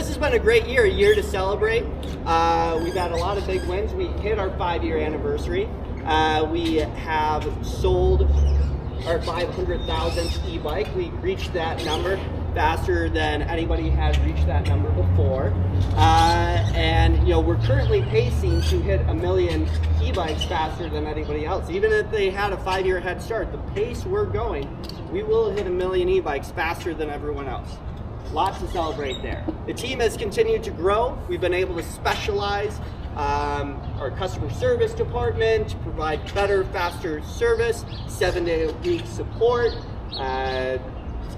this has been a great year, a year to celebrate. We've had a lot of big wins. We hit our 5-year anniversary. We have sold our 500,000th e-bike. We reached that number faster than anybody has reached that number before. And we're currently pacing to hit 1 million e-bikes faster than anybody else. Even if they had a 5-year head start, the pace we're going, we will hit 1 million e-bikes faster than everyone else. Lots to celebrate there. The team has continued to grow. We've been able to specialize our customer service department to provide better, faster service, 7-day-a-week support,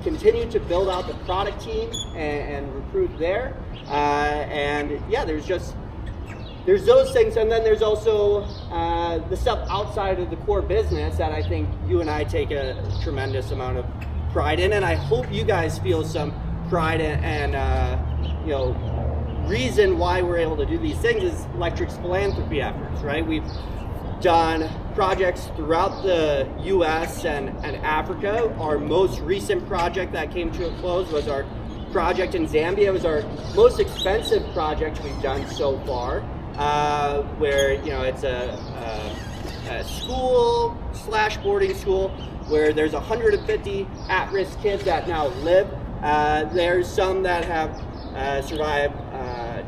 continue to build out the product team and recruit there. And yeah, there's those things, and then there's also the stuff outside of the core business that I think you and I take a tremendous amount of pride in, and I hope you guys feel some pride and reason why we're able to do these things is Lectric's philanthropy efforts, right? We've done projects throughout the US and Africa. Our most recent project that came to a close was our project in Zambia. It was our most expensive project we've done so far, where it's a school / boarding school where there's 150 at-risk kids that now live. There's some that have survived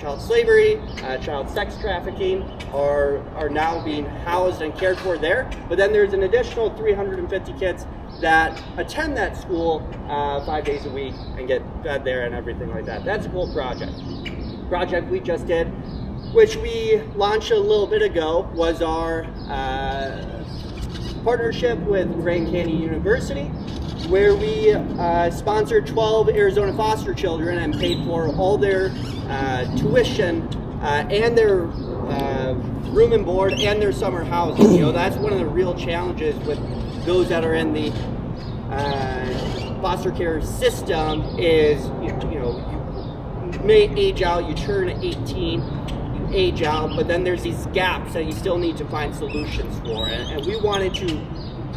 child slavery, child sex trafficking, are now being housed and cared for there. But then there's an additional 350 kids that attend that school 5 days a week and get fed there and everything like that. That's a cool project. Project we just did, which we launched a little bit ago, was our partnership with Grand Canyon University, where we sponsored 12 Arizona foster children and paid for all their tuition and their room and board and their summer housing. That's one of the real challenges with those that are in the foster care system is, you may age out, you turn 18, you age out, but then there's these gaps that you still need to find solutions for. And we wanted to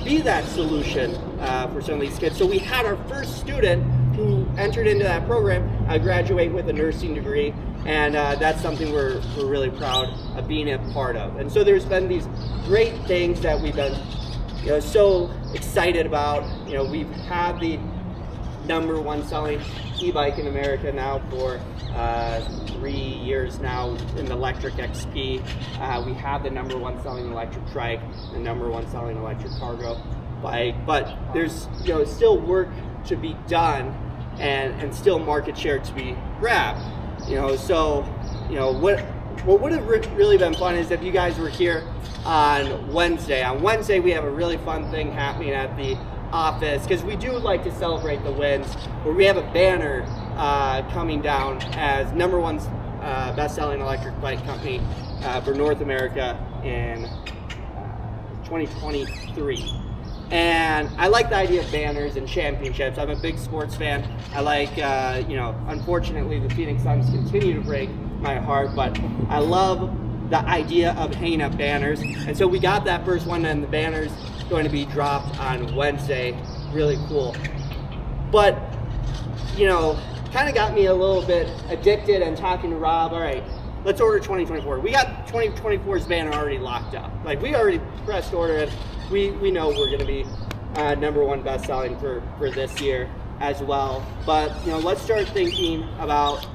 be that solution for some of these kids. So we had our first student who entered into that program graduate with a nursing degree, and that's something we're really proud of being a part of. And so there's been these great things that we've been so excited about. We've had the #1 selling e-bike in America now for 3 years now in the Lectric XP. We have the #1 selling electric trike, the #1 selling electric cargo bike, but there's still work to be done and still market share to be grabbed. What would have really been fun is if you guys were here on Wednesday. On Wednesday we have a really fun thing happening at the office, because we do like to celebrate the wins, where we have a banner coming down as #1 best-selling electric bike company for North America in 2023. And I like the idea of banners and championships. I'm a big sports fan. I like, unfortunately the Phoenix Suns continue to break my heart, but I love the idea of hanging up banners. And so we got that first one, and the banner's going to be dropped on Wednesday. Really cool. But, kind of got me a little bit addicted and talking to Rob. All right, let's order 2024. We got 2024's banner already locked up. Like, we already pressed order it. We know we're going to be #1 best-selling for this year as well. But, let's start thinking about,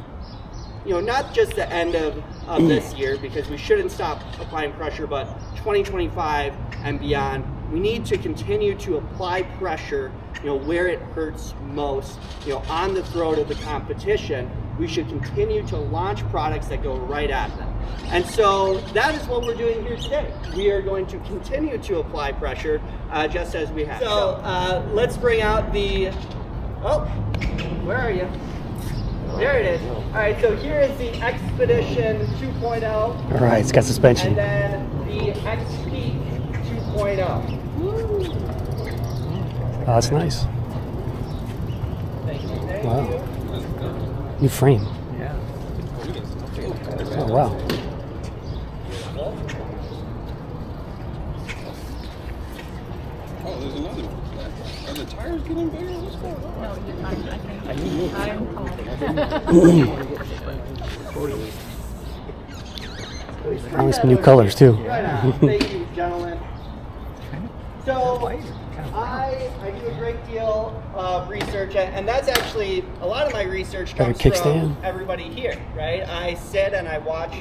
not just the end of this year, because we shouldn't stop applying pressure, but 2025 and beyond. We need to continue to apply pressure, where it hurts most, on the throat of the competition. We should continue to launch products that go right at them. And so that is what we're doing here today. We are going to continue to apply pressure just as we have. So let's bring out where are you? There it is. All right, so here is the XPEDITION 2.0. All right, it's got suspension. And then the XP 2.0. Oh, that's nice. Thank you. Wow. New frame. Yeah. Oh, wow. Oh, there's another one. Are the tires getting bigger? What's going on? No, I think I'm Totally. Probably some new colors too. Right on. Thank you, gentlemen. So I do a great deal of research, and that's actually a lot of my research Better comes from kickstand. everybody here, right? I sit and I watch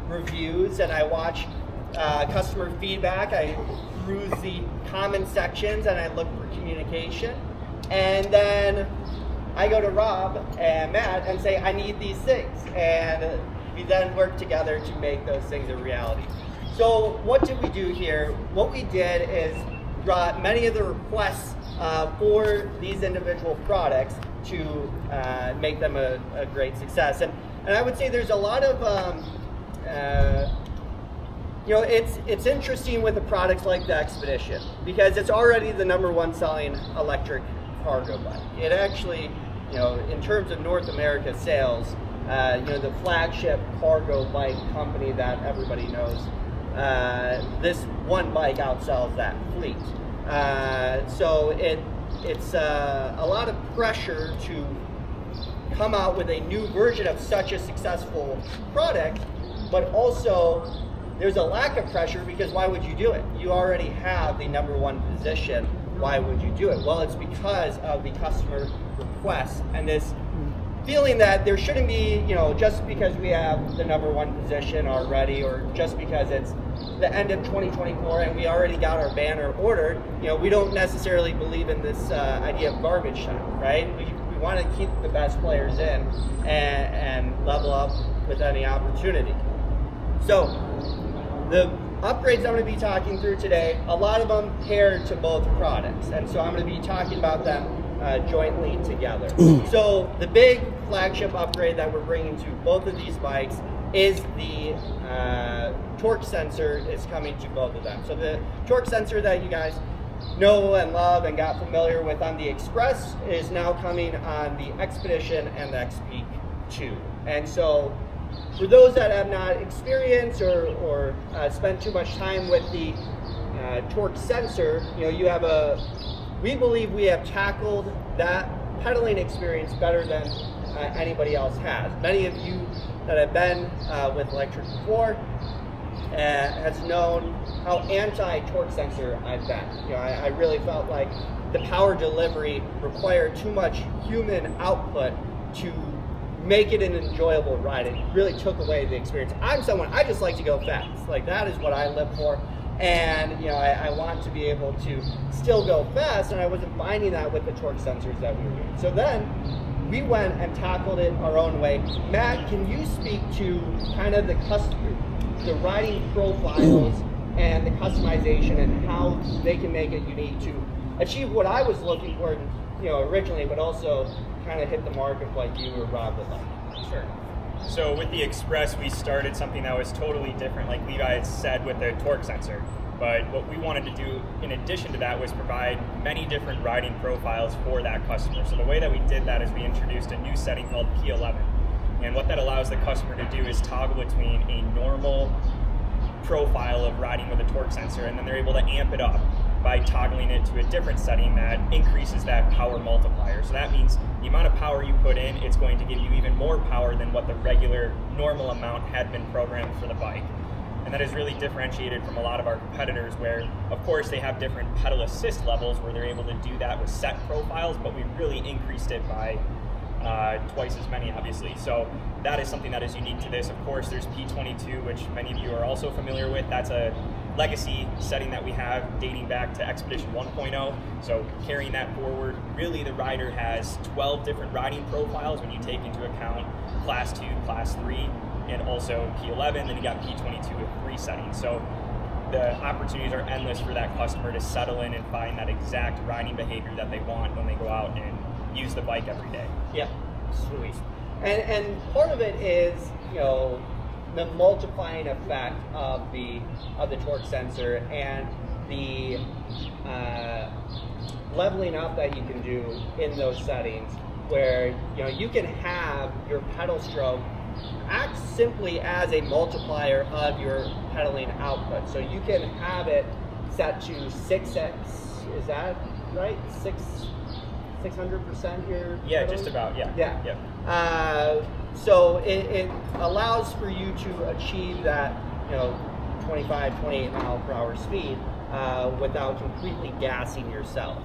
reviews and I watch customer feedback. I peruse the comment sections and I look for communication, and then I go to Rob and Matt and say, I need these things, and we then work together to make those things a reality. So what did we do here? What we did is brought many of the requests for these individual products to make them a great success. And I would say there's a lot of, it's interesting with a product like the XPEDITION because it's already the #1 selling electric cargo bike. It actually, in terms of North America sales, the flagship cargo bike company that everybody knows, this one bike outsells that fleet. So it's a lot of pressure to come out with a new version of such a successful product, but also there's a lack of pressure because why would you do it? You already have the #1 position. Why would you do it? Well, it's because of the customer requests and this feeling that there shouldn't be, just because we have the #1 position already, or just because it's the end of 2024 and we already got our banner ordered, we don't necessarily believe in this idea of garbage time, right? We want to keep the best players in and level up with any opportunity. So the upgrades I'm going to be talking through today, a lot of them pair to both products, and so I'm going to be talking about them jointly together. So the big flagship upgrade that we're bringing to both of these bikes is the torque sensor is coming to both of them. So the torque sensor that you guys know and love and got familiar with on the Express is now coming on the XPEDITION and the XPEDITION 2. And so for those that have not experienced or spent too much time with the torque sensor, we believe we have tackled that pedaling experience better than anybody else has. Many of you that have been with Lectric before has known how anti-torque sensor I've been. I really felt like the power delivery required too much human output to make it an enjoyable ride. It really took away the experience. I just like to go fast. Like, that is what I live for. And I want to be able to still go fast, and I wasn't finding that with the torque sensors that we were doing. So then we went and tackled it our own way. Matt, can you speak to kind of the riding profiles and the customization and how they can make it unique to achieve what I was looking for, originally, but also kind of hit the mark of what you or Rob would like? Sure. So with the Express, we started something that was totally different, like Levi had said, with the torque sensor. But what we wanted to do in addition to that was provide many different riding profiles for that customer. So the way that we did that is we introduced a new setting called P11. And what that allows the customer to do is toggle between a normal profile of riding with a torque sensor, and then they're able to amp it up by toggling it to a different setting that increases that power multiplier. So that means the amount of power you put in, it's going to give you even more power than what the regular normal amount had been programmed for the bike. And that is really differentiated from a lot of our competitors where, of course, they have different pedal assist levels where they're able to do that with set profiles, but we really increased it by twice as many, obviously. So that is something that is unique to this. Of course, there's P22, which many of you are also familiar with. That's a legacy setting that we have dating back to XPEDITION 1.0. So carrying that forward, really the rider has 12 different riding profiles when you take into account Class 2, Class 3, and also P11, then you got P22 with 3 settings. So the opportunities are endless for that customer to settle in and find that exact riding behavior that they want when they go out and use the bike every day. Yeah, sweet. And part of it is, the multiplying effect of the torque sensor and the leveling up that you can do in those settings, where you can have your pedal stroke act simply as a multiplier of your pedaling output. So you can have it set to 6x. Is that right? 600% here? Yeah, just about, yeah. Yeah. Yep. So it allows for you to achieve that, 25, 28 mile per hour speed without completely gassing yourself.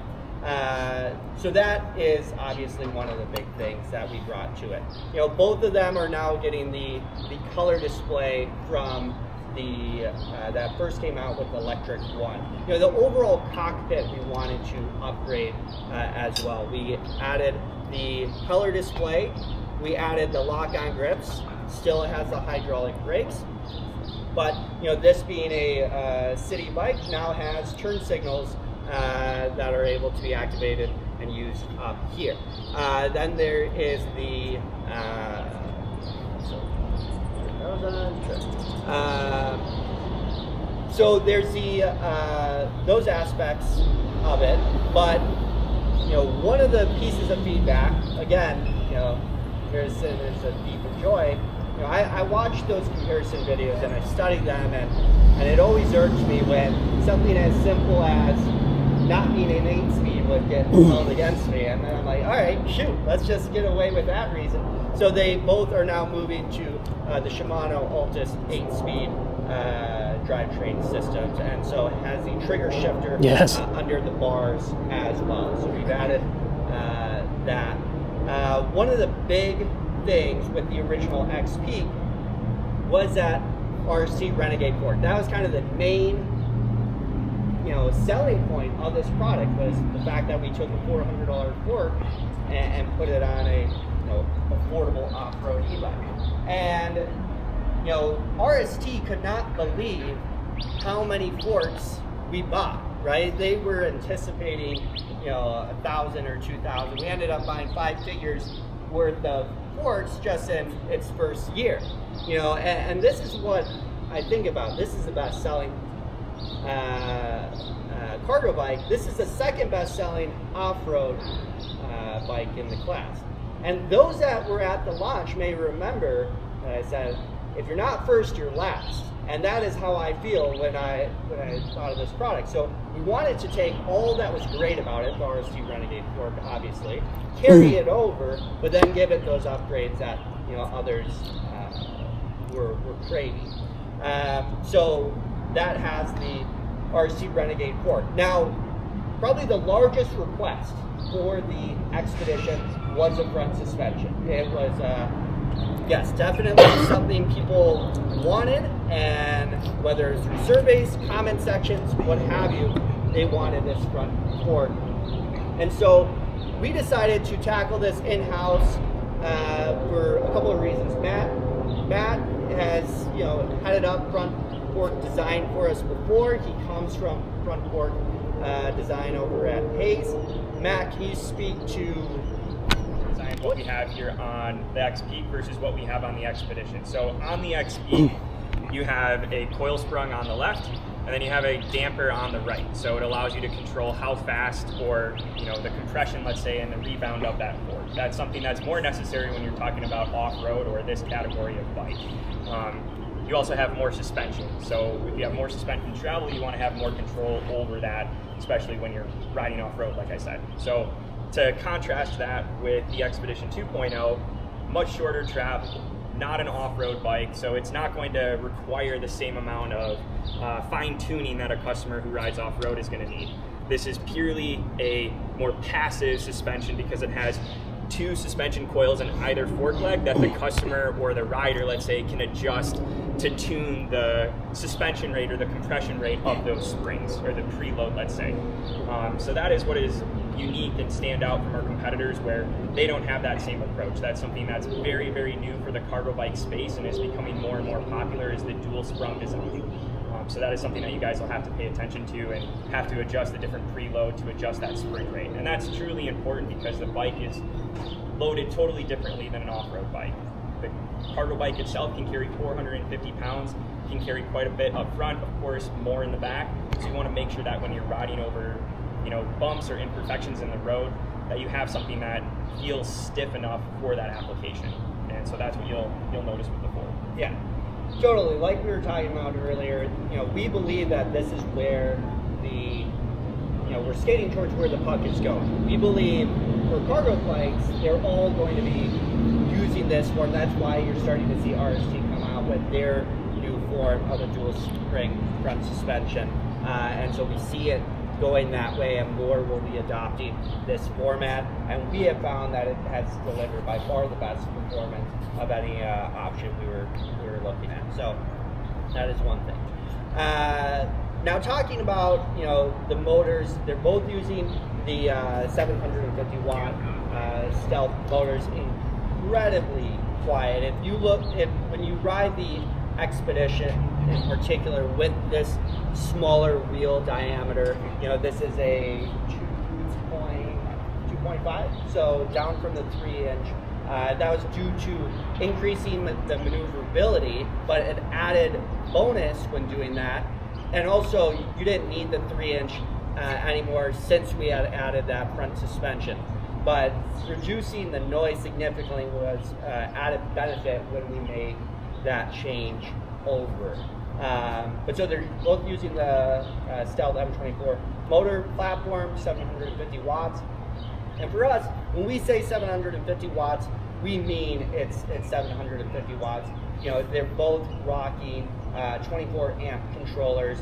So that is obviously one of the big things that we brought to it. Both of them are now getting the color display from that first came out with the Lectric one. The overall cockpit we wanted to upgrade as well. We added the color display, we added the lock-on grips, still has the hydraulic brakes, but this being a city bike now has turn signals that are able to be activated and used up here. Then there is the so there's the those aspects of it, but one of the pieces of feedback, again, there's a deep joy. I watch those comparison videos and I study them, and it always irks me when something as simple as not being an 8-speed would get held against me, and then I'm like, all right, shoot, let's just get away with that reason. So they both are now moving to the Shimano Altus 8-speed drivetrain systems, and so it has the trigger shifter under the bars as well. So we've added that. One of the big things with the original XP was that RC Renegade fork. That was kind of the main selling point of this product, was the fact that we took a $400 fork and put it on a affordable off-road e-bike. And RST could not believe how many forks we bought, right? They were anticipating 1,000 or 2,000. We ended up buying 5 figures worth of forks just in its first year. And this is what I think about. This is the best selling cargo bike. This is the second best selling off-road bike in the class. And those that were at the launch may remember that I said, if you're not first, you're last. And that is how I feel when I thought of this product. So we wanted to take all that was great about it, the RST Renegade fork, obviously, carry it over, but then give it those upgrades that others were craving. So that has the RC Renegade fork. Now, probably the largest request for the XPEDITION was a front suspension. It was, yes, definitely something people wanted, and whether it's through surveys, comment sections, what have you, they wanted this front fork. And so we decided to tackle this in-house for a couple of reasons. Matt has headed up front fork design for us before. He comes from front fork design over at Hayes. Matt, can you speak to what we have here on the XP versus what we have on the XPEDITION? So on the XP, you have a coil sprung on the left, and then you have a damper on the right. So it allows you to control how fast, or the compression, let's say, and the rebound of that fork. That's something that's more necessary when you're talking about off-road or this category of bike. You also have more suspension. So if you have more suspension travel, you want to have more control over that, especially when you're riding off-road, like I said. So to contrast that with the XPEDITION 2.0, much shorter travel, not an off-road bike, so it's not going to require the same amount of fine-tuning that a customer who rides off-road is going to need. This is purely a more passive suspension because it has 2 suspension coils in either fork leg that the customer or the rider, let's say, can adjust to tune the suspension rate or the compression rate of those springs, or the preload, let's say. So that is what is unique and stand out from our competitors, where they don't have that same approach. That's something that's very, very new for the cargo bike space and is becoming more and more popular, is the dual sprung design. So that is something that you guys will have to pay attention to and have to adjust the different preload to adjust that spring rate. And that's truly important because the bike is loaded totally differently than an off-road bike. The cargo bike itself can carry 450 pounds, can carry quite a bit up front, of course, more in the back. So you want to make sure that when you're riding over bumps or imperfections in the road, that you have something that feels stiff enough for that application. And so that's what you'll notice with the Ford. Yeah. Totally, like we were talking about earlier, we believe that this is where we're skating towards where the puck is going. We believe for cargo bikes, they're all going to be using this form. That's why you're starting to see RST come out with their new form of a dual spring front suspension. And so we see it going that way, and more will be adopting this format. And we have found that it has delivered by far the best performance of any option we were looking at. So that is one thing. Now talking about the motors, they're both using the 750 watt stealth motors, incredibly quiet. If you look, when you ride the XPEDITION in particular with this smaller wheel diameter, this is a 2.5, so down from the 3-inch. That was due to increasing the maneuverability, but an added bonus when doing that, and also you didn't need the 3-inch anymore since we had added that front suspension. But reducing the noise significantly was added benefit when we made that change over. But so they're both using the Stealth M24 motor platform, 750 watts. And for us, when we say 750 watts, we mean it's 750 watts. They're both rocking 24 amp controllers.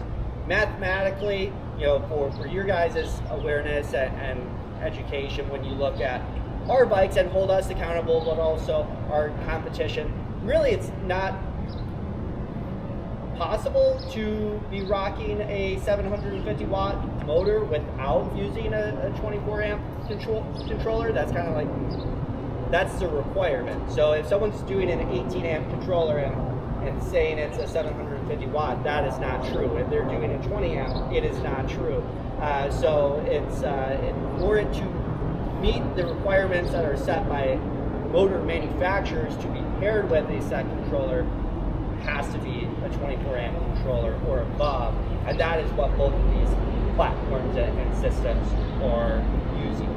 Mathematically, for your guys' awareness and education, when you look at our bikes and hold us accountable, but also our competition, really it's not possible to be rocking a 750 watt motor without using a 24 amp controller. That's kind of like, that's the requirement. So if someone's doing an 18 amp controller and saying it's a 750 watt, that is not true. If they're doing a 20 amp, it is not true. So it's for it to meet the requirements that are set by motor manufacturers to be paired with a set controller, has to be a 24 amp controller or above, and that is what both of these platforms and systems are using.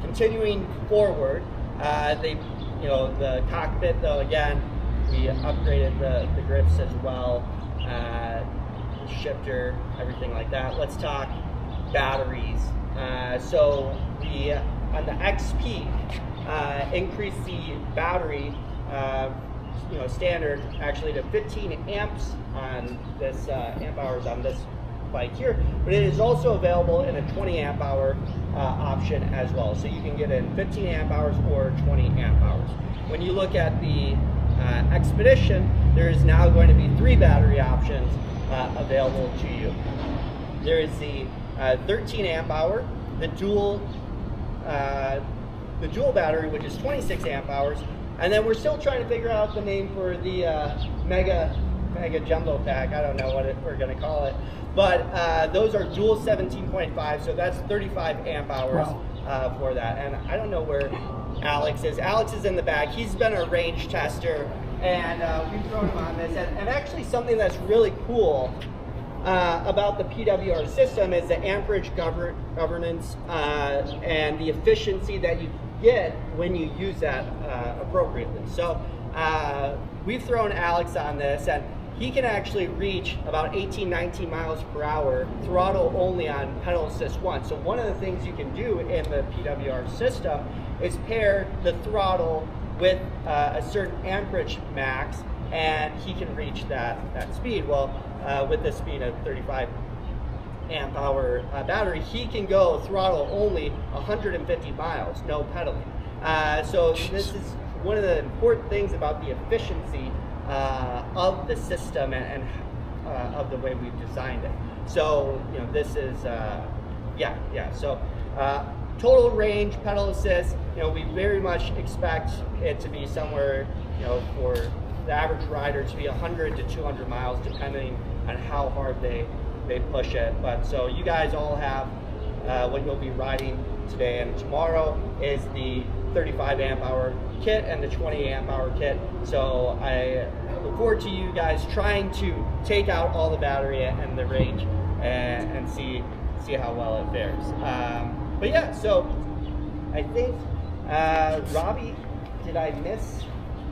Continuing forward, the cockpit, though, again, we upgraded the grips as well, the shifter, everything like that. Let's talk batteries. So on the XP, increased the battery standard actually to 15 amps on this amp hours on this bike here, but it is also available in a 20 amp hour option as well. So you can get in 15 amp hours or 20 amp hours. When you look at the XPEDITION, there is now going to be 3 battery options available to you. There is the 13 amp hour, the dual battery, which is 26 amp hours, and then we're still trying to figure out the name for the mega jumbo pack. I don't know what we're going to call it, but those are dual 17.5, so that's 35 amp hours for that. And I don't know where Alex is. Alex is in the back. He's been a range tester, and we've thrown him on this. And actually something that's really cool about the PWR system is the amperage governance and the efficiency that you get when you use that appropriately. So we've thrown Alex on this, and he can actually reach about 18-19 miles per hour throttle only on pedal assist 1. So one of the things you can do in the PWR system is pair the throttle with a certain amperage max, and he can reach that speed. Well, with the speed of 35 amp hour battery, he can go throttle only 150 miles, no pedaling. So this is one of the important things about the efficiency of the system and of the way we've designed it. So this is So total range, pedal assist, we very much expect it to be somewhere, for the average rider to be 100 to 200 miles, depending on how hard they push it. But so you guys all have what you'll be riding today and tomorrow is the 35 amp hour kit and the 20 amp hour kit. So I look forward to you guys trying to take out all the battery and the range and see how well it fares. But yeah, so I think, Robbie, did I miss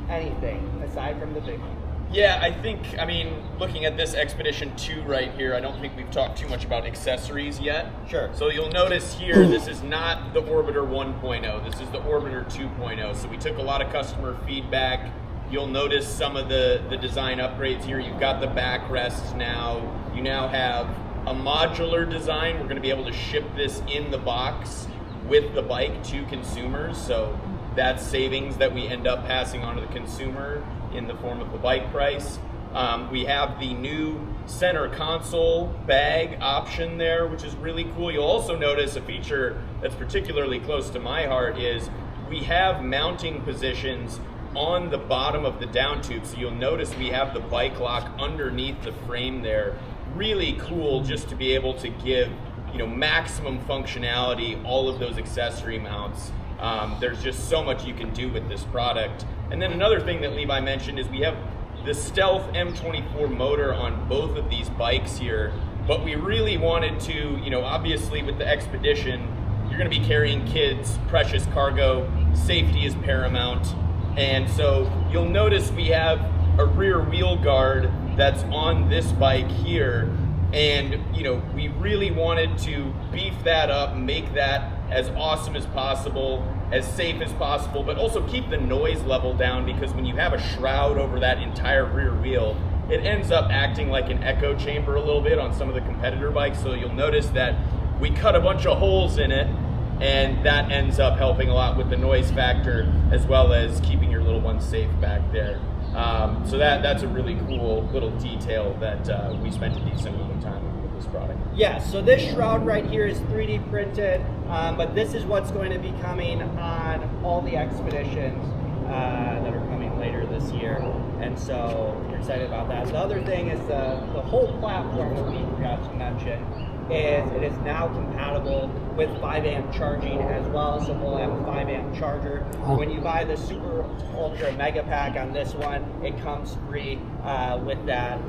anything aside from the big one? Yeah, I think, I mean, looking at this XPEDITION 2 right here, I don't think we've talked too much about accessories yet. Sure. So you'll notice here, this is not the Orbiter 1.0, this is the Orbiter 2.0. So we took a lot of customer feedback. You'll notice some of the design upgrades here. You've got the backrests now. You now have a modular design. We're going to be able to ship this in the box with the bike to consumers. So that's savings that we end up passing on to the consumer in the form of the bike price. We have the new center console bag option there, which is really cool. You'll also notice a feature that's particularly close to my heart is we have mounting positions on the bottom of the down tube. So you'll notice we have the bike lock underneath the frame there. Really cool just to be able to give, you know, maximum functionality, all of those accessory mounts. There's just so much you can do with this product. And then another thing that Levi mentioned is we have the Stealth M24 motor on both of these bikes here, but we really wanted to, you know, obviously with the XPEDITION, you're gonna be carrying kids, precious cargo, safety is paramount. And so you'll notice we have a rear wheel guard that's on this bike here. And, you know, we really wanted to beef that up, make that as awesome as possible, as safe as possible, but also keep the noise level down, because when you have a shroud over that entire rear wheel, it ends up acting like an echo chamber a little bit on some of the competitor bikes. So you'll notice that we cut a bunch of holes in it, and that ends up helping a lot with the noise factor, as well as keeping your little one safe back there. So that's a really cool little detail that we spent a decent amount of time with this product. Yeah, so this shroud right here is 3D printed, but this is what's going to be coming on all the XPEDITIONs that are coming later this year. And so we're excited about that. The other thing is the whole platform that we forgot to mention is it is now compatible with 5 amp charging as well. So we'll have a 5 amp charger. When you buy the Super Ultra Mega Pack on this one, it comes free with that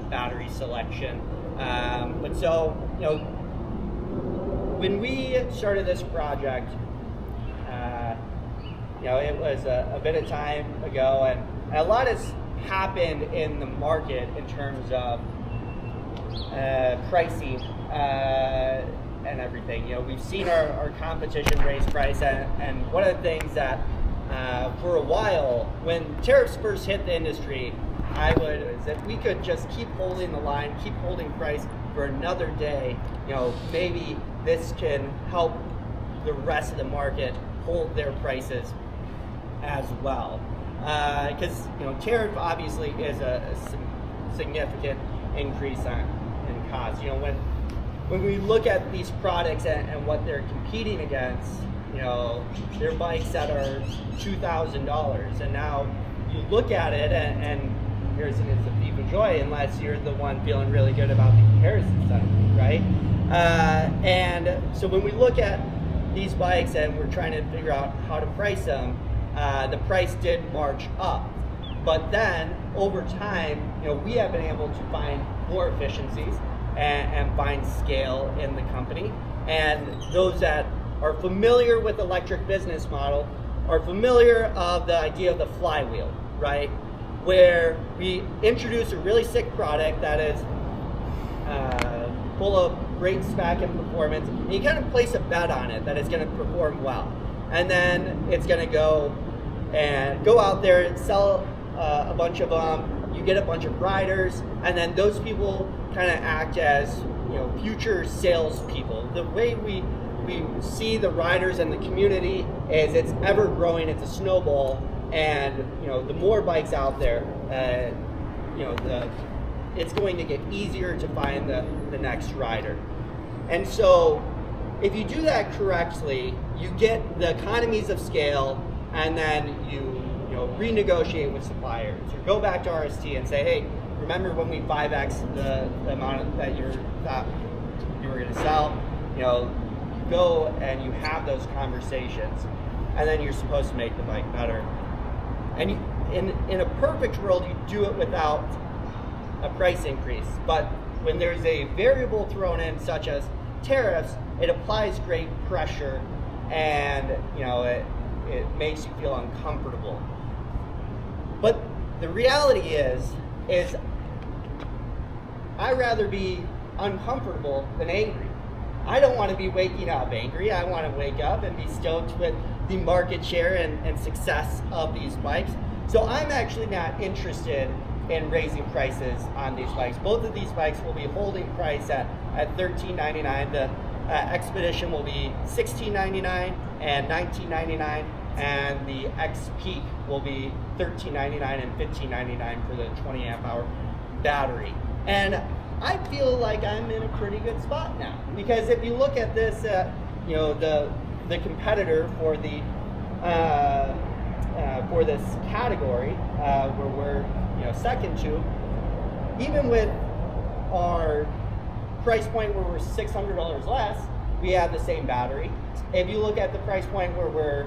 battery selection. But so, you know, when we started this project, you know, it was a bit of time ago, and a lot has happened in the market in terms of pricing and everything. You know, we've seen our competition raise price, and one of the things that for a while, when tariffs first hit the industry, is that we could just keep holding the line, keep holding price for another day. You know, maybe this can help the rest of the market hold their prices as well. Because, you know, tariff obviously is a significant increase in cost. You know, when we look at these products and what they're competing against, you know, they're bikes that are $2,000, and now you look at it and here's a thief of joy, unless you're the one feeling really good about the comparison side, right? And so when we look at these bikes and we're trying to figure out how to price them, the price did march up. But then over time, you know, we have been able to find more efficiencies and find scale in the company. And those that are familiar with the Lectric business model are familiar of the idea of the flywheel, right? Where we introduce a really sick product that is full of great spec and performance, and you kind of place a bet on it that it's going to perform well. And then it's going to go out there and sell a bunch of them. You get a bunch of riders, and then those people kind of act as, you know, future salespeople. The way we see the riders and the community is it's ever growing. It's a snowball, and you know, the more bikes out there, you know, it's going to get easier to find the next rider. And so, if you do that correctly, you get the economies of scale, and then you renegotiate with suppliers, or go back to RST and say, hey, remember when we 5x the amount that you thought you were going to sell? You know, go and you have those conversations, and then you're supposed to make the bike better. And in a perfect world, you do it without a price increase. But when there's a variable thrown in, such as tariffs, it applies great pressure, and you know, it makes you feel uncomfortable. But the reality is I'd rather be uncomfortable than angry. I don't want to be waking up angry. I want to wake up and be stoked with the market share and success of these bikes. So I'm actually not interested in raising prices on these bikes. Both of these bikes will be holding price at $13.99. The XPEDITION will be $16.99 and $19.99, and the XPEDITION will be $13.99 and $15.99 for the 20 amp hour battery. And I feel like I'm in a pretty good spot now, because if you look at this, you know, the competitor for the for this category, where we're, you know, second to, even with our price point where we're $600 less, we have the same battery. If you look at the price point where we're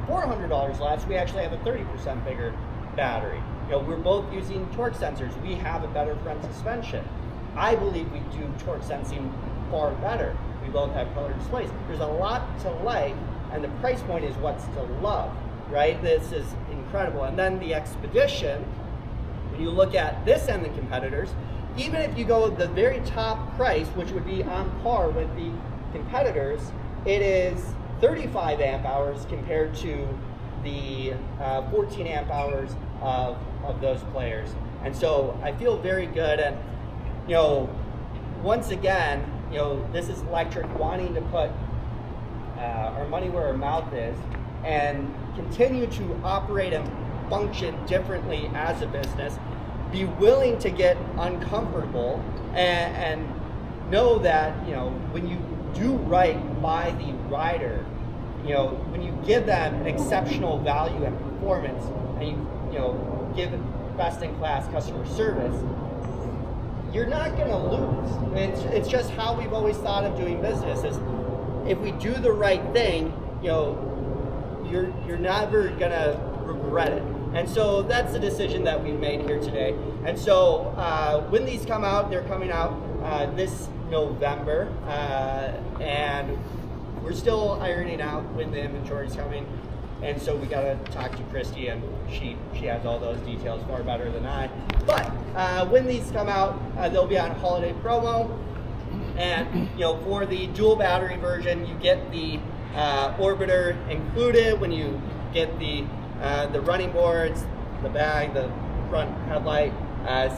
$400 less, we actually have a 30% bigger battery. You know, we're both using torque sensors. We have a better front suspension. I believe we do torque sensing far better. We both have color displays. There's a lot to like, and the price point is what's to love, right? This is incredible. And then the XPEDITION, when you look at this and the competitors, even if you go the very top price, which would be on par with the competitors, it is 35 amp hours compared to the 14 amp hours of those players. And so I feel very good. And, you know, once again, you know, this is Lectric wanting to put our money where our mouth is and continue to operate and function differently as a business, be willing to get uncomfortable, and know that, you know, when you do right by the rider, you know, when you give them an exceptional value and performance, and you know, give best-in-class customer service, you're not going to lose. It's just how we've always thought of doing business. Is if we do the right thing, you know, you're never going to regret it. And so that's the decision that we've made here today. And so when these come out, they're coming out this November, and we're still ironing out when the inventory is coming. And so we got to talk to Christy, and she has all those details far better than I. But when these come out, they'll be on holiday promo. And, you know, for the dual battery version, you get the orbiter included when you get the running boards, the bag, the front headlight.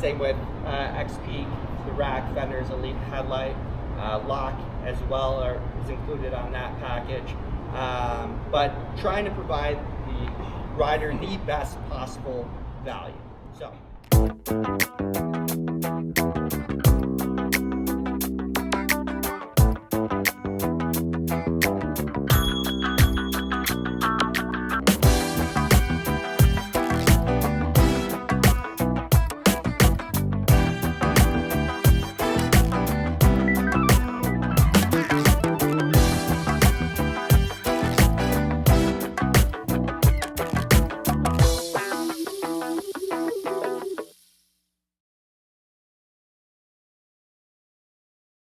Same with XP, the rack, fenders, elite headlight, lock as well is included on that package. But trying to provide the rider the best possible value. So.